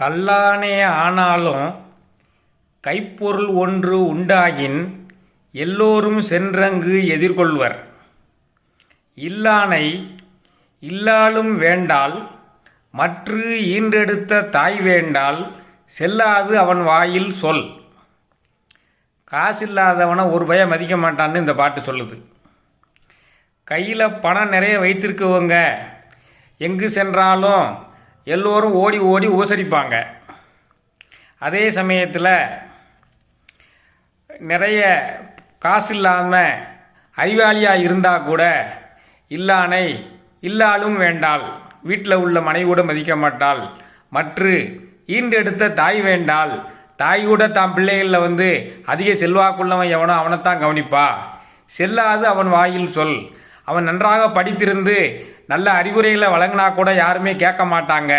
கல்லானே ஆனாலும் கைப்பொருள் ஒன்று உண்டாயின் எல்லோரும் சென்றங்கு எதிர்கொள்வர். இல்லானை இல்லாலும் வேண்டால் மற்று ஈன்றெடுத்த தாய் வேண்டால் செல்லாது அவன் வாயில் சொல். காசில்லாதவனை ஒரு பயம் மதிக்க மாட்டான்னு இந்த பாட்டு சொல்லுது. கையில் பணம் நிறைய வைத்திருக்கவங்க எங்கு சென்றாலும் எல்லோரும் ஓடி ஓடி உபசரிப்பாங்க. அதே சமயத்தில் நிறைய காசு இல்லாமல் அறிவாளியாக இருந்தால் கூட இல்லானை இல்லாலும் வேண்டால் வீட்டில் உள்ள மனைவி கூட மதிக்க மாட்டாள். மற்று ஈன்றெடுத்த தாய் வேண்டால் தாய் கூட தான் பிள்ளைகளில் அதிக செல்வாக்குள்ளவன் எவனோ அவனைத்தான் கவனிப்பா. செல்லாது அவன் வாயில் சொல். அவன் நன்றாக படித்திருந்து நல்ல அறிவுரைகளை வழங்கினா கூட யாருமே கேட்க மாட்டாங்க.